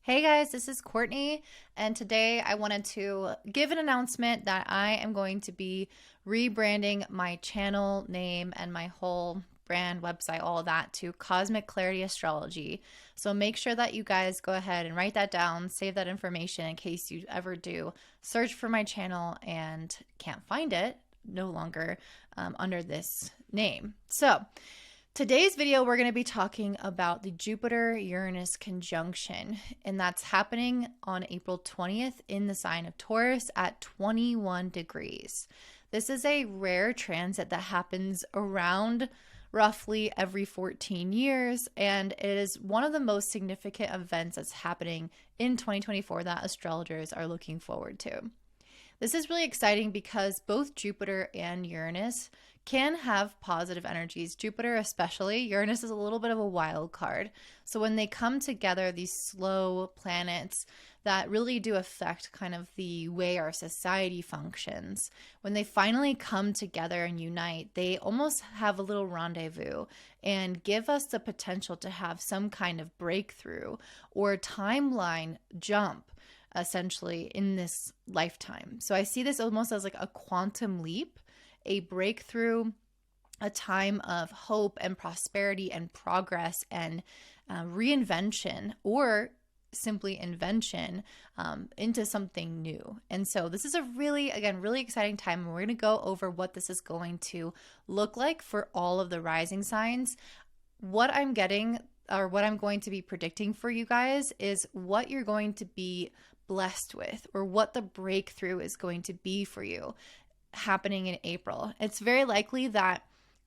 Hey guys, this is Courtney, and today I wanted to give an announcement that I am going to be rebranding my channel name and my whole brand, website, all of that to Cosmic Clarity Astrology. So make sure that you guys go ahead and write that down, save that information in case you ever do search for my channel and can't find it no longer under this name. So today's video, we're going to be talking about the Jupiter Uranus conjunction, and that's happening on April 20th in the sign of Taurus at 21 degrees. This is a rare transit that happens around roughly every 14 years, and it is one of the most significant events that's happening in 2024 that astrologers are looking forward to. This is really exciting because both Jupiter and Uranus can have positive energies. Jupiter especially. Uranus is a little bit of a wild card. So when they come together, these slow planets that really do affect kind of the way our society functions, when they finally come together and unite, they almost have a little rendezvous and give us the potential to have some kind of breakthrough or timeline jump essentially in this lifetime. So I see this almost as like a quantum leap, a breakthrough, a time of hope and prosperity and progress and reinvention or simply invention into something new. And so this is a really exciting time. And we're going to go over what this is going to look like for all of the rising signs. What I'm getting or what I'm going to be predicting for you guys is what you're going to be blessed with or what the breakthrough is going to be for you happening in April. It's very likely that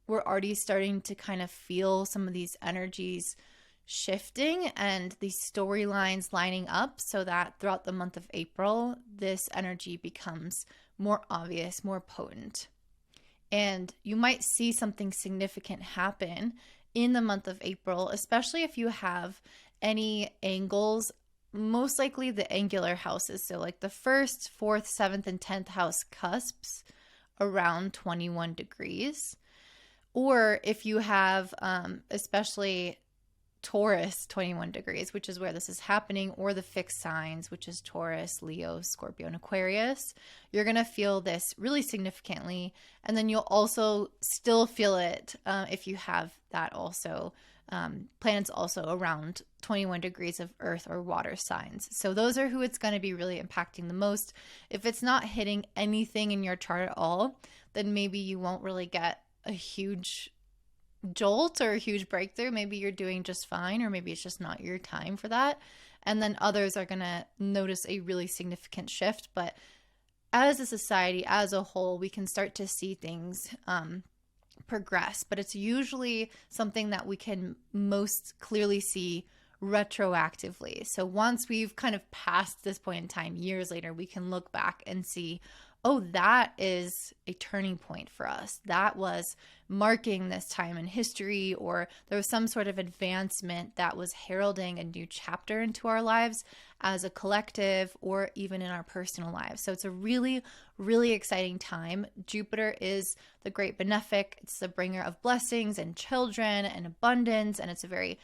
we're already starting to kind of feel some of these energies shifting and these storylines lining up so that throughout the month of April, this energy becomes more obvious, more potent. And you might see something significant happen in the month of April, especially if you have any angles, most likely the angular houses. So like the 1st, 4th, 7th, and 10th house cusps around 21 degrees. Or if you have especially Taurus 21 degrees, which is where this is happening, or the fixed signs, which is Taurus, Leo, Scorpio, and Aquarius, you're going to feel this really significantly. And then you'll also still feel it if you have that also. Planets also around 21 degrees of earth or water signs. So those are who it's going to be really impacting the most. If it's not hitting anything in your chart at all, then maybe you won't really get a huge jolt or a huge breakthrough. Maybe you're doing just fine, or maybe it's just not your time for that. And then others are going to notice a really significant shift. But as a society, as a whole, we can start to see things progress, but it's usually something that we can most clearly see retroactively. So once we've kind of passed this point in time, years later, we can look back and see, oh, that is a turning point for us. That was marking this time in history, or there was some sort of advancement that was heralding a new chapter into our lives as a collective or even in our personal lives. So it's a really, really exciting time. Jupiter is the great benefic. It's the bringer of blessings and children and abundance, and it's a very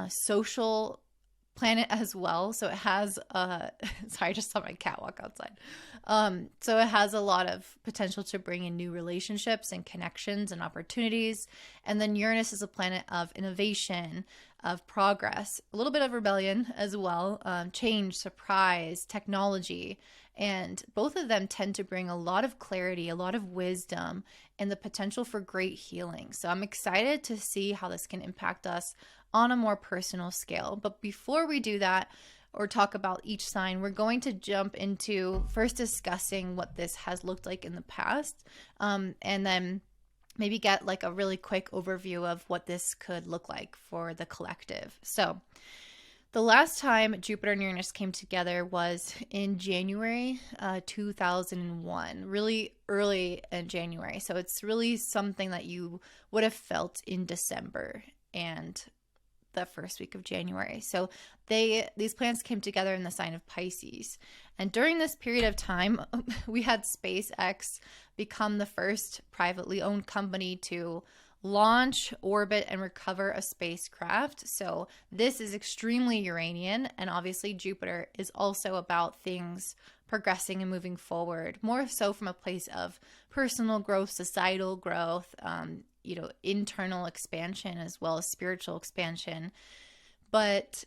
social planet as well. So it has sorry, I just saw my cat walk outside. So it has a lot of potential to bring in new relationships and connections and opportunities. And then Uranus is a planet of innovation, of progress, a little bit of rebellion as well, change, surprise, technology. And both of them tend to bring a lot of clarity, a lot of wisdom, and the potential for great healing. So I'm excited to see how this can impact us on a more personal scale. But before we do that or talk about each sign, we're going to jump into first discussing what this has looked like in the past, and then maybe get like a really quick overview of what this could look like for the collective. So the last time Jupiter and Uranus came together was in January 2001, really early in January. So it's really something that you would have felt in December and the first week of January. So these planets came together in the sign of Pisces. And during this period of time, we had SpaceX become the first privately owned company to launch, orbit, and recover a spacecraft. So this is extremely Uranian, and obviously Jupiter is also about things progressing and moving forward, more so from a place of personal growth, societal growth, internal expansion as well as spiritual expansion. But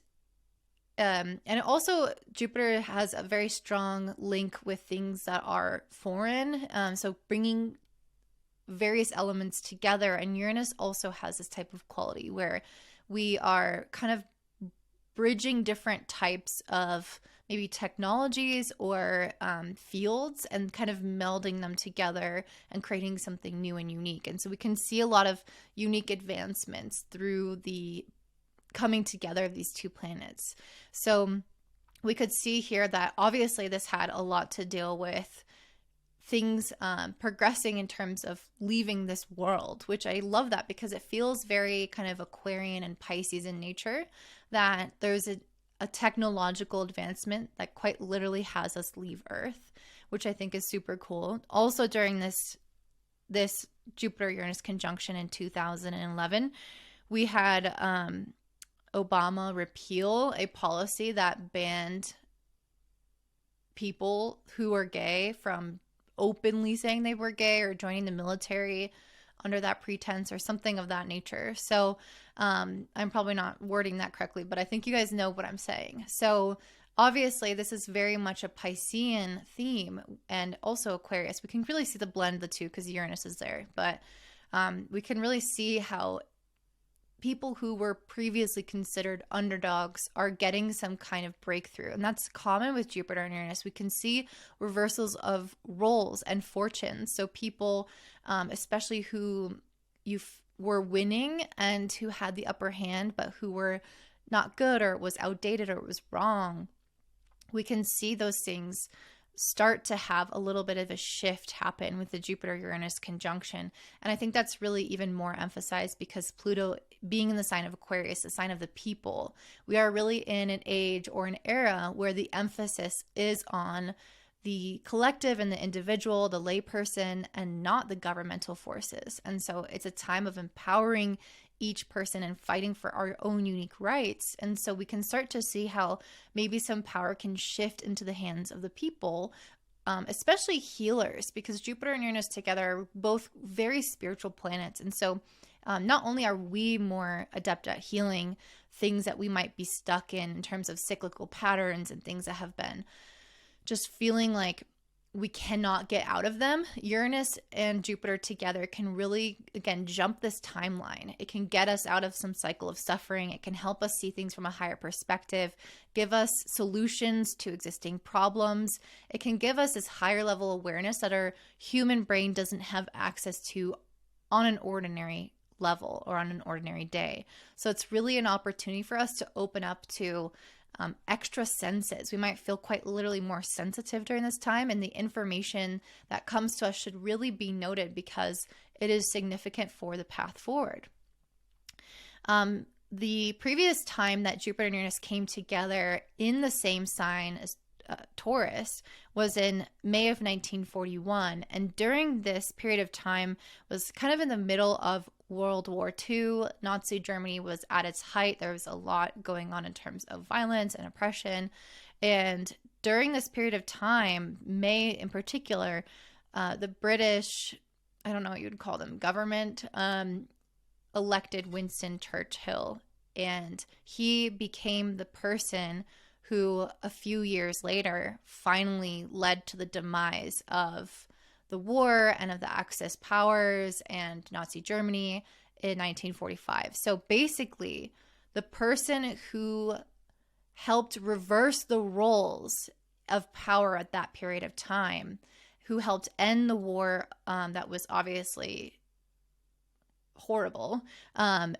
and also Jupiter has a very strong link with things that are foreign. So bringing various elements together, and Uranus also has this type of quality where we are kind of bridging different types of maybe technologies or fields and kind of melding them together and creating something new and unique. And so we can see a lot of unique advancements through the coming together of these two planets. So we could see here that obviously this had a lot to deal with things progressing in terms of leaving this world, which I love that because it feels very kind of Aquarian and Pisces in nature, that there's a technological advancement that quite literally has us leave Earth, which I think is super cool. Also during this Jupiter Uranus conjunction in 2011, we had Obama repeal a policy that banned people who are gay from openly saying they were gay or joining the military under that pretense or something of that nature. So I'm probably not wording that correctly, but I think you guys know what I'm saying. So obviously this is very much a Piscean theme and also Aquarius. We can really see the blend of the two because Uranus is there, but we can really see how people who were previously considered underdogs are getting some kind of breakthrough. And that's common with Jupiter and Uranus. We can see reversals of roles and fortunes. So people, especially who were winning and who had the upper hand, but who were not good or it was outdated or it was wrong, we can see those things start to have a little bit of a shift happen with the Jupiter-Uranus conjunction. And I think that's really even more emphasized because Pluto being in the sign of Aquarius, the sign of the people, we are really in an age or an era where the emphasis is on the collective and the individual, the layperson, and not the governmental forces. And so it's a time of empowering each person and fighting for our own unique rights. And so we can start to see how maybe some power can shift into the hands of the people, especially healers, because Jupiter and Uranus together are both very spiritual planets. And so not only are we more adept at healing things that we might be stuck in terms of cyclical patterns and things that have been just feeling like we cannot get out of them. Uranus and Jupiter together can really, again, jump this timeline. It can get us out of some cycle of suffering. It can help us see things from a higher perspective, give us solutions to existing problems. It can give us this higher level awareness that our human brain doesn't have access to on an ordinary level or on an ordinary day. So it's really an opportunity for us to open up to extra senses. We might feel quite literally more sensitive during this time, and the information that comes to us should really be noted because it is significant for the path forward. The previous time that Jupiter and Uranus came together in the same sign as Taurus was in May of 1941, and during this period of time was kind of in the middle of World War II. Nazi Germany was at its height. There was a lot going on in terms of violence and oppression. And during this period of time, May in particular, the British, I don't know what you would call them, government, elected Winston Churchill. And he became the person who a few years later finally led to the demise of the war and of the Axis powers and Nazi Germany in 1945. So basically, the person who helped reverse the roles of power at that period of time, who helped end the war that was obviously horrible, and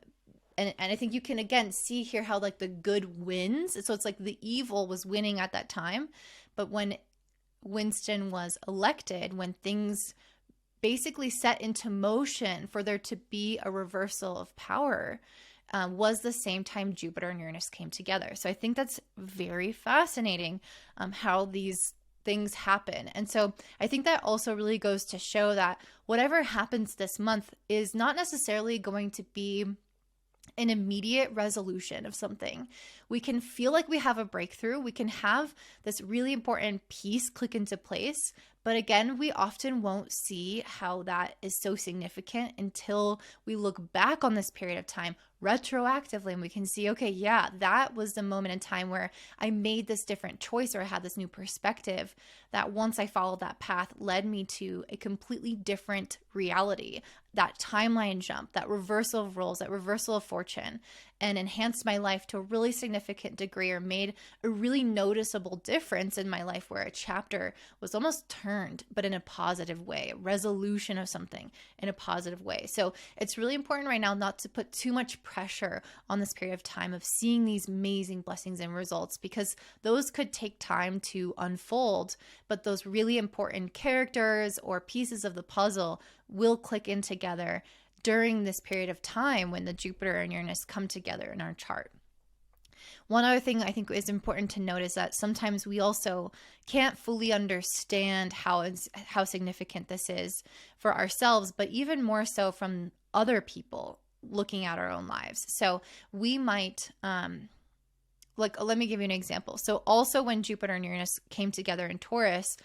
I think you can again see here how like the good wins. So it's like the evil was winning at that time, but when Winston was elected, when things basically set into motion for there to be a reversal of power, was the same time Jupiter and Uranus came together. So I think that's very fascinating how these things happen. And so I think that also really goes to show that whatever happens this month is not necessarily going to be an immediate resolution of something. We can feel like we have a breakthrough. We can have this really important piece click into place. But again, we often won't see how that is so significant until we look back on this period of time retroactively and we can see, okay, yeah, that was the moment in time where I made this different choice or I had this new perspective that once I followed that path led me to a completely different reality. That timeline jump, that reversal of roles, that reversal of fortune, and enhanced my life to a really significant degree or made a really noticeable difference in my life where a chapter was almost turned, but in a positive way, a resolution of something in a positive way. So it's really important right now not to put too much pressure on this period of time of seeing these amazing blessings and results, because those could take time to unfold, but those really important characters or pieces of the puzzle will click in together during this period of time when the Jupiter and Uranus come together in our chart. One other thing I think is important to note is that sometimes we also can't fully understand how significant this is for ourselves, but even more so from other people looking at our own lives. So we might, let me give you an example. So also when Jupiter and Uranus came together in Taurus,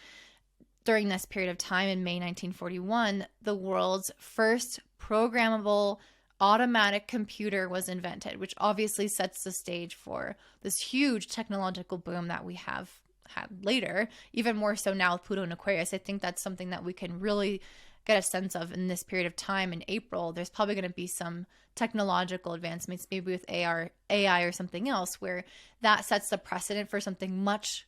during this period of time in May 1941, the world's first programmable automatic computer was invented, which obviously sets the stage for this huge technological boom that we have had later, even more so now with Pluto and Aquarius. I think that's something that we can really get a sense of in this period of time in April. There's probably going to be some technological advancements, maybe with AI or something else, where that sets the precedent for something much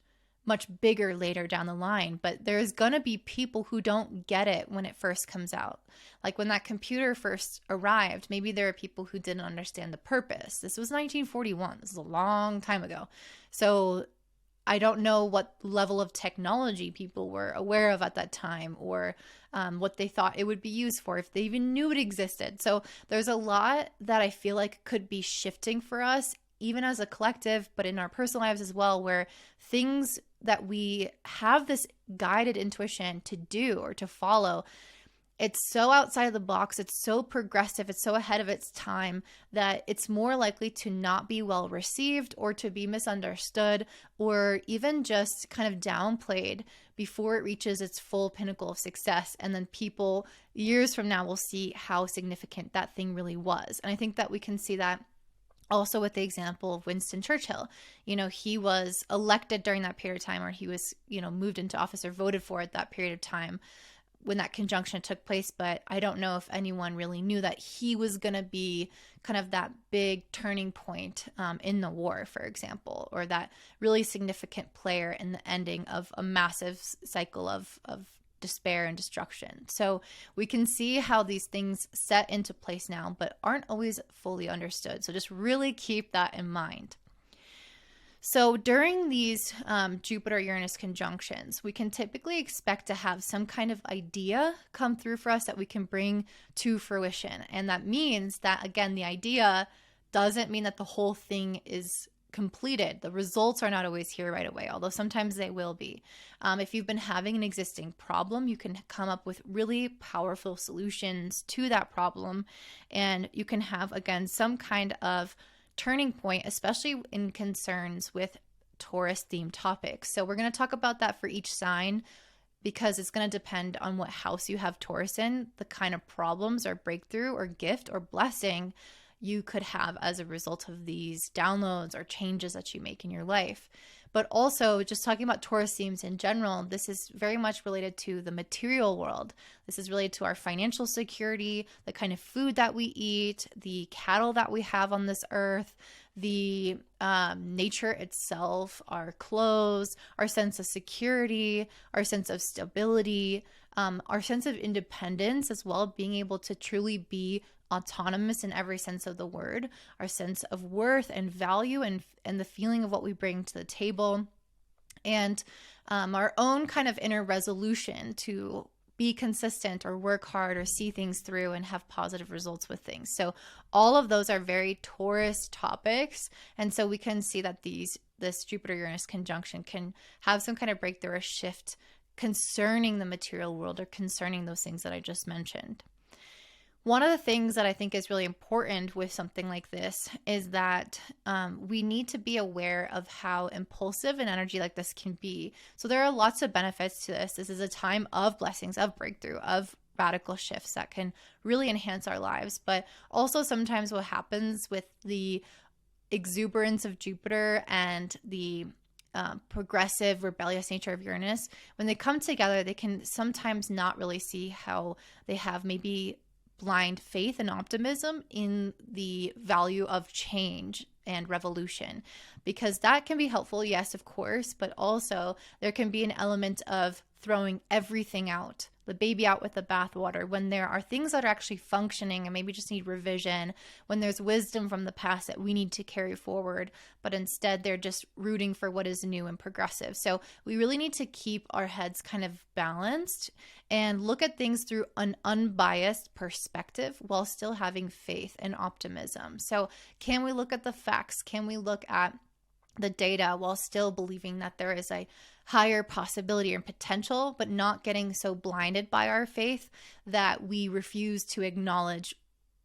bigger later down the line. But there's going to be people who don't get it when it first comes out. Like when that computer first arrived, maybe there are people who didn't understand the purpose. This was 1941. This is a long time ago. So I don't know what level of technology people were aware of at that time, or what they thought it would be used for, if they even knew it existed. So there's a lot that I feel like could be shifting for us, even as a collective, but in our personal lives as well, where things that we have this guided intuition to do or to follow, it's so outside of the box, it's so progressive, it's so ahead of its time that it's more likely to not be well received or to be misunderstood or even just kind of downplayed before it reaches its full pinnacle of success. And then people years from now will see how significant that thing really was. And I think that we can see that also with the example of Winston Churchill. He was elected during that period of time, or he was, moved into office or voted for at that period of time when that conjunction took place. But I don't know if anyone really knew that he was going to be kind of that big turning point in the war, for example, or that really significant player in the ending of a massive cycle of despair and destruction. So we can see how these things set into place now, but aren't always fully understood. So just really keep that in mind. So during these Jupiter-Uranus conjunctions, we can typically expect to have some kind of idea come through for us that we can bring to fruition. And that means that, again, the idea doesn't mean that the whole thing is completed. The results are not always here right away, although sometimes they will be. If you've been having an existing problem, you can come up with really powerful solutions to that problem, and you can have, again, some kind of turning point, especially in concerns with Taurus themed topics. So we're going to talk about that for each sign, because it's going to depend on what house you have Taurus in, the kind of problems or breakthrough or gift or blessing you could have as a result of these downloads or changes that you make in your life. But also, just talking about Taurus themes in general, this is very much related to the material world. This is related to our financial security, the kind of food that we eat, the cattle that we have on this earth, the nature itself, our clothes, our sense of security, our sense of stability, our sense of independence as well, being able to truly be autonomous in every sense of the word, our sense of worth and value and the feeling of what we bring to the table, and our own kind of inner resolution to be consistent or work hard or see things through and have positive results with things. So all of those are very Taurus topics. And so we can see that this Jupiter Uranus conjunction can have some kind of breakthrough or shift concerning the material world or concerning those things that I just mentioned. One of the things that I think is really important with something like this is that we need to be aware of how impulsive an energy like this can be. So there are lots of benefits to this. This is a time of blessings, of breakthrough, of radical shifts that can really enhance our lives. But also sometimes what happens with the exuberance of Jupiter and the progressive, rebellious nature of Uranus, when they come together, they can sometimes not really see how they have maybe blind faith and optimism in the value of change and revolution, because that can be helpful, yes, of course, but also there can be an element of throwing everything out, the baby out with the bathwater, when there are things that are actually functioning and maybe just need revision, when there's wisdom from the past that we need to carry forward, but instead they're just rooting for what is new and progressive. So we really need to keep our heads kind of balanced and look at things through an unbiased perspective while still having faith and optimism. So can we look at the facts? Can we look at the data while still believing that there is a higher possibility and potential, but not getting so blinded by our faith that we refuse to acknowledge,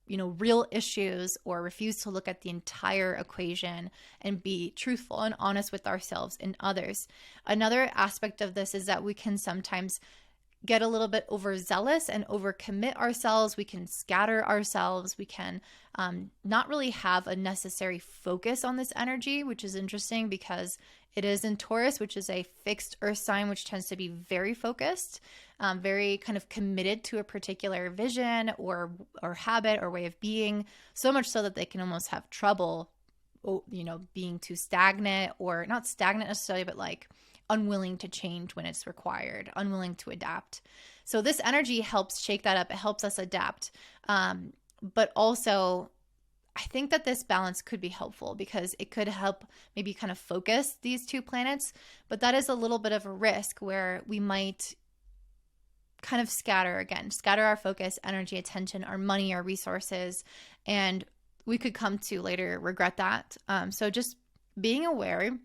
real issues, or refuse to look at the entire equation and be truthful and honest with ourselves and others. Another aspect of this is that we can sometimes get a little bit overzealous and overcommit ourselves. We can scatter ourselves. We can not really have a necessary focus on this energy, which is interesting because it is in Taurus, which is a fixed earth sign, which tends to be very focused, very kind of committed to a particular vision or habit or way of being, so much so that they can almost have trouble, being too stagnant, or not stagnant necessarily, but like unwilling to change when it's required, unwilling to adapt. So this energy helps shake that up. It helps us adapt. But also, I think that this balance could be helpful because it could help maybe kind of focus these two planets. But that is a little bit of a risk where we might kind of scatter our focus, energy, attention, our money, our resources, and we could come to later regret that. So just being aware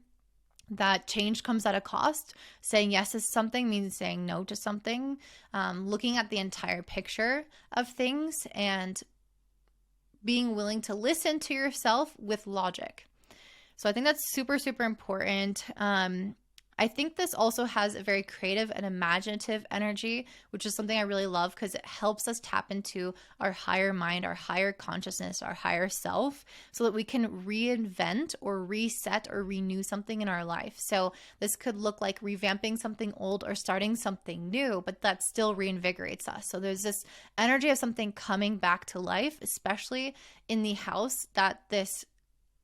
that change comes at a cost. Saying yes to something means saying no to something. Looking at the entire picture of things and being willing to listen to yourself with logic. So I think that's super, super important. I think this also has a very creative and imaginative energy, which is something I really love because it helps us tap into our higher mind, our higher consciousness, our higher self, so that we can reinvent or reset or renew something in our life. So this could look like revamping something old or starting something new, but that still reinvigorates us. So there's this energy of something coming back to life, especially in the house that this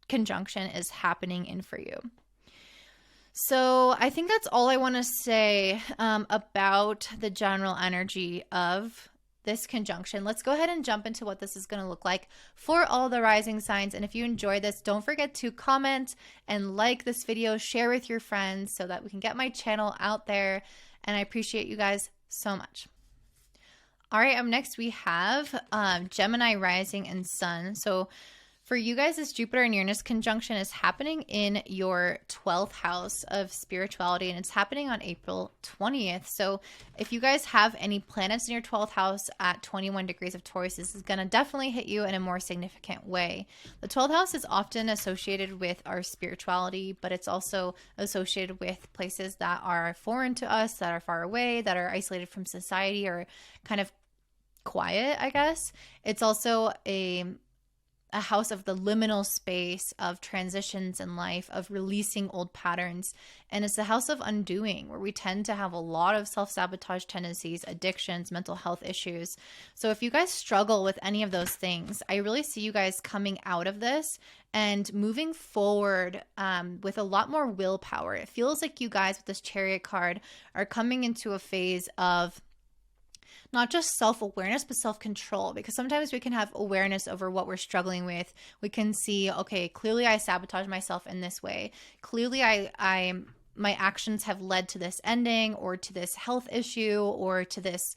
conjunction is happening in for you. So I think that's all I want to say about the general energy of this conjunction. Let's go ahead and jump into what this is going to look like for all the rising signs. And if you enjoyed this, don't forget to comment and like this video, share with your friends so that we can get my channel out there. And I appreciate you guys so much. All right, up next we have Gemini rising and sun. So for you guys, this Jupiter and Uranus conjunction is happening in your 12th house of spirituality, and it's happening on April 20th. So if you guys have any planets in your 12th house at 21 degrees of Taurus, this is going to definitely hit you in a more significant way. The 12th house is often associated with our spirituality, but it's also associated with places that are foreign to us, that are far away, that are isolated from society, or kind of quiet, I guess. It's also a house of the liminal space, of transitions in life, of releasing old patterns. And it's the house of undoing, where we tend to have a lot of self-sabotage tendencies, addictions, mental health issues. So if you guys struggle with any of those things, I really see you guys coming out of this and moving forward with a lot more willpower. It feels like you guys with this Chariot card are coming into a phase of not just self-awareness, but self-control, because sometimes we can have awareness over what we're struggling with. We can see, okay, clearly I sabotage myself in this way. Clearly my actions have led to this ending, or to this health issue, or to this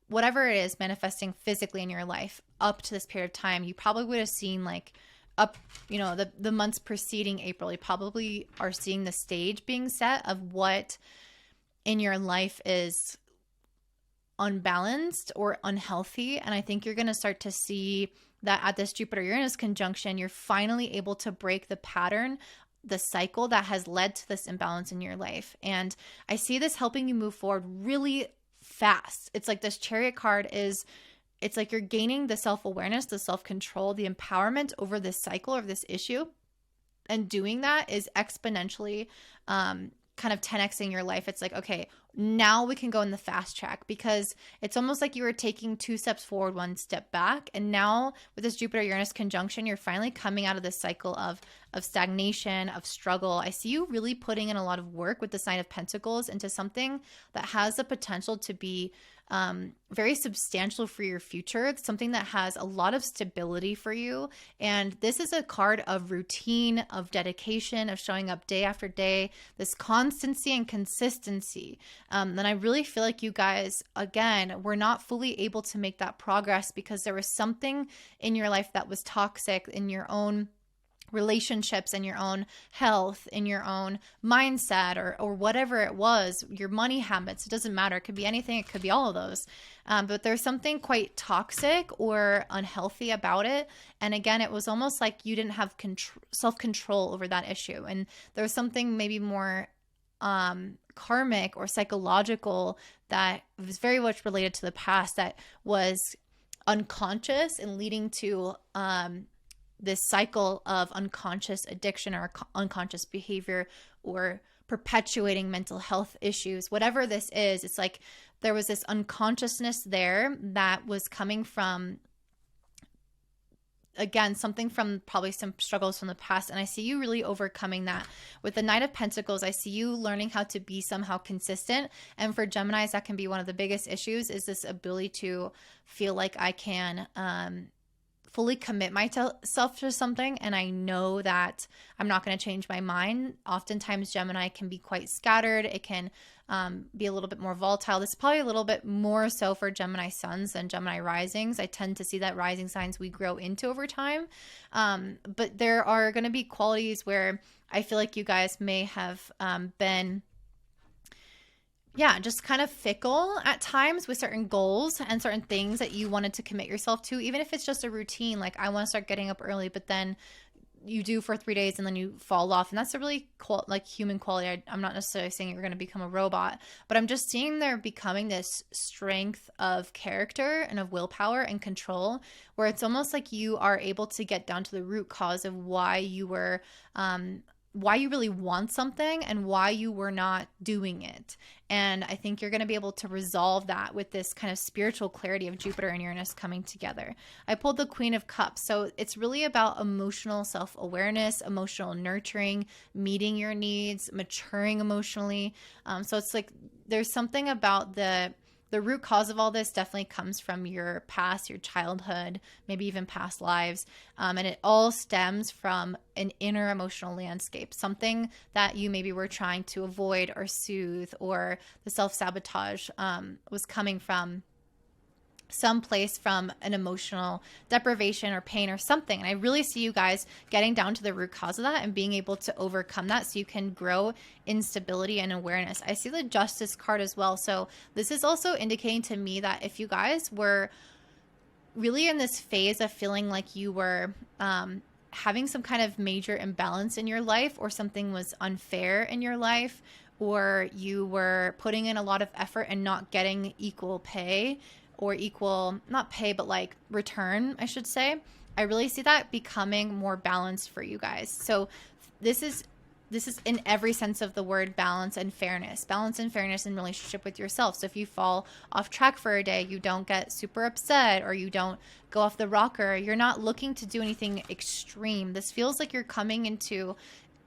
whatever it is manifesting physically in your life up to this period of time, you probably would have seen like up, the months preceding April, you probably are seeing the stage being set of what in your life is unbalanced or unhealthy. And I think you're going to start to see that at this Jupiter Uranus conjunction, you're finally able to break the pattern, the cycle that has led to this imbalance in your life. And I see this helping you move forward really fast. It's like this Chariot card it's like you're gaining the self-awareness, the self-control, the empowerment over this cycle or this issue. And doing that is exponentially kind of 10xing your life. It's like, okay, now we can go in the fast track, because it's almost like you were taking 2 steps forward, 1 step back. And now with this Jupiter Uranus conjunction, you're finally coming out of this cycle of stagnation, of struggle. I see you really putting in a lot of work with the sign of Pentacles into something that has the potential to be very substantial for your future. It's something that has a lot of stability for you. And this is a card of routine, of dedication, of showing up day after day, this constancy and consistency. And I really feel like you guys, again, were not fully able to make that progress because there was something in your life that was toxic, in your own relationships, in your own health, in your own mindset, or whatever it was, your money habits. It doesn't matter. It could be anything. It could be all of those. But there's something quite toxic or unhealthy about it. And again, it was almost like you didn't have self-control over that issue. And there was something maybe more karmic or psychological that was very much related to the past that was unconscious and leading to this cycle of unconscious addiction or unconscious behavior, or perpetuating mental health issues. Whatever this is, it's like there was this unconsciousness there that was coming from, again, something from probably some struggles from the past. And I see you really overcoming that. With the Knight of Pentacles, I see you learning how to be somehow consistent. And for Geminis, that can be one of the biggest issues, is this ability to feel like I can fully commit myself to something, and I know that I'm not going to change my mind. Oftentimes Gemini can be quite scattered. It can be a little bit more volatile. This is probably a little bit more so for Gemini suns than Gemini risings. I tend to see that rising signs we grow into over time. But there are going to be qualities where I feel like you guys may have been just kind of fickle at times with certain goals and certain things that you wanted to commit yourself to, even if it's just a routine. Like, I want to start getting up early, but then you do for 3 days and then you fall off. And that's a really human quality. I'm not necessarily saying you're going to become a robot, but I'm just seeing there becoming this strength of character and of willpower and control, where it's almost like you are able to get down to the root cause of why you were, why you really want something and why you were not doing it. And I think you're going to be able to resolve that with this kind of spiritual clarity of Jupiter and Uranus coming together. I pulled the Queen of Cups. So it's really about emotional self-awareness, emotional nurturing, meeting your needs, maturing emotionally. So it's like there's something about the root cause of all this definitely comes from your past, your childhood, maybe even past lives. And it all stems from an inner emotional landscape, something that you maybe were trying to avoid or soothe, or the self-sabotage was coming from someplace from an emotional deprivation or pain or something. And I really see you guys getting down to the root cause of that and being able to overcome that so you can grow in stability and awareness. I see the Justice card as well. So this is also indicating to me that if you guys were really in this phase of feeling like you were having some kind of major imbalance in your life, or something was unfair in your life, or you were putting in a lot of effort and not getting equal pay, or equal, not pay, but like return, I should say. I really see that becoming more balanced for you guys. So this is in every sense of the word, balance and fairness in relationship with yourself. So if you fall off track for a day, you don't get super upset, or you don't go off the rocker. You're not looking to do anything extreme. This feels like you're coming into,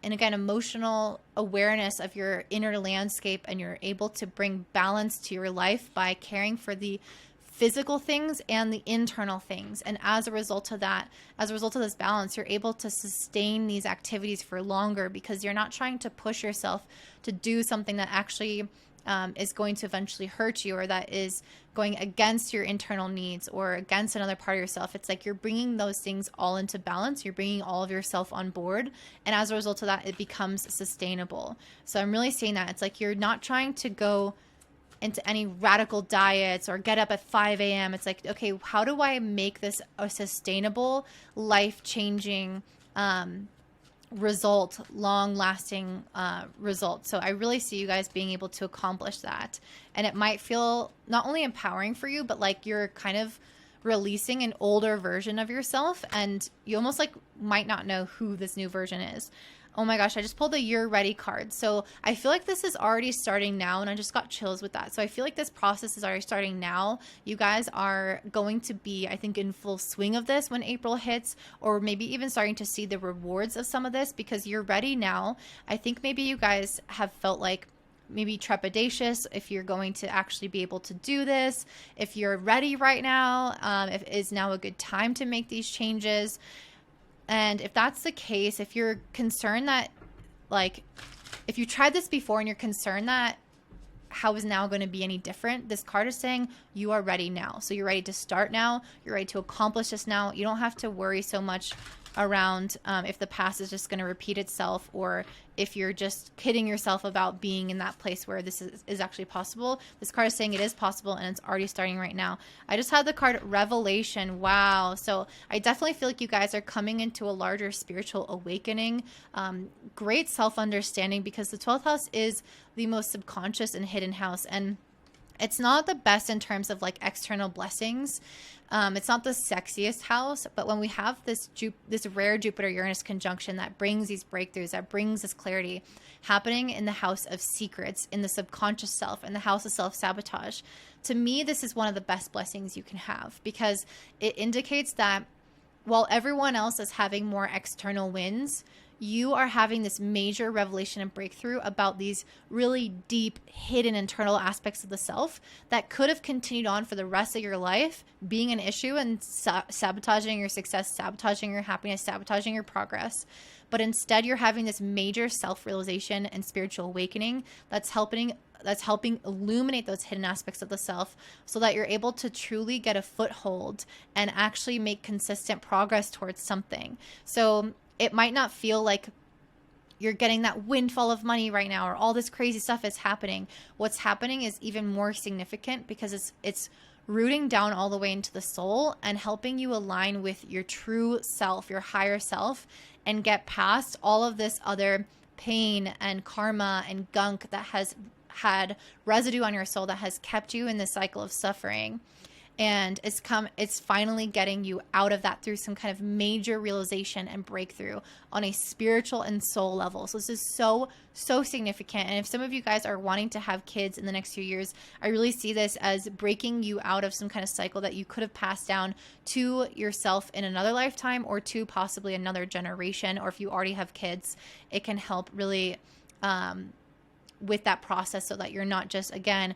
and again, emotional awareness of your inner landscape, and you're able to bring balance to your life by caring for the physical things and the internal things. And as a result of that, as a result of this balance, you're able to sustain these activities for longer, because you're not trying to push yourself to do something that actually is going to eventually hurt you, or that is going against your internal needs or against another part of yourself. It's like you're bringing those things all into balance. You're bringing all of yourself on board. And as a result of that, it becomes sustainable. So I'm really saying that it's like you're not trying to go into any radical diets or get up at 5 a.m. It's like, okay, how do I make this a sustainable, life-changing result, long-lasting result? So I really see you guys being able to accomplish that. And it might feel not only empowering for you, but like you're kind of releasing an older version of yourself, and you almost like might not know who this new version is. Oh my gosh, I just pulled the You're Ready card. So I feel like this is already starting now, and I just got chills with that. So I feel like this process is already starting now. You guys are going to be, I think, in full swing of this when April hits, or maybe even starting to see the rewards of some of this because you're ready now. I think maybe you guys have felt like maybe trepidatious if you're going to actually be able to do this, if you're ready right now, if is now a good time to make these changes. And if that's the case, if you're concerned that, like, if you tried this before and you're concerned that how is now going to be any different, this card is saying you are ready now. So you're ready to start now. You're ready to accomplish this now. You don't have to worry so much around if the past is just going to repeat itself, or if you're just kidding yourself about being in that place where this is actually possible. This card is saying it is possible, and it's already starting right now. I just had the card Revelation. Wow. So I definitely feel like you guys are coming into a larger spiritual awakening, great self-understanding, because the 12th house is the most subconscious and hidden house. And it's not the best in terms of like external blessings. It's not the sexiest house, but when we have this rare Jupiter Uranus conjunction that brings these breakthroughs, that brings this clarity happening in the house of secrets, in the subconscious self, in the house of self-sabotage, to me, this is one of the best blessings you can have, because it indicates that while everyone else is having more external wins, you are having this major revelation and breakthrough about these really deep, hidden internal aspects of the self that could have continued on for the rest of your life, being an issue and sabotaging your success, sabotaging your happiness, sabotaging your progress. But instead, you're having this major self-realization and spiritual awakening that's helping illuminate those hidden aspects of the self, so that you're able to truly get a foothold and actually make consistent progress towards something. So it might not feel like you're getting that windfall of money right now, or all this crazy stuff is happening. What's happening is even more significant, because it's rooting down all the way into the soul and helping you align with your true self, your higher self, and get past all of this other pain and karma and gunk that has had residue on your soul, that has kept you in this cycle of suffering. And it's finally getting you out of that through some kind of major realization and breakthrough on a spiritual and soul level. So this is so, so significant. And if some of you guys are wanting to have kids in the next few years, I really see this as breaking you out of some kind of cycle that you could have passed down to yourself in another lifetime, or to possibly another generation. Or if you already have kids, it can help really with that process, so that you're not just, again,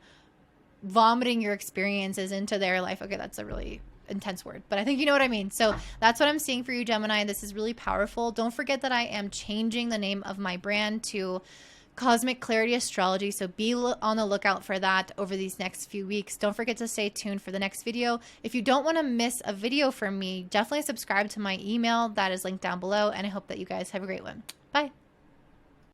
vomiting your experiences into their life. Okay, that's a really intense word, but I think you know what I mean. So that's what I'm seeing for you, Gemini. This is really powerful. Don't forget that I am changing the name of my brand to Cosmic Clarity Astrology, so be on the lookout for that over these next few weeks. Don't forget to stay tuned for the next video. If you don't want to miss a video from me, definitely subscribe to my email that is linked down below, and I hope that you guys have a great one. Bye.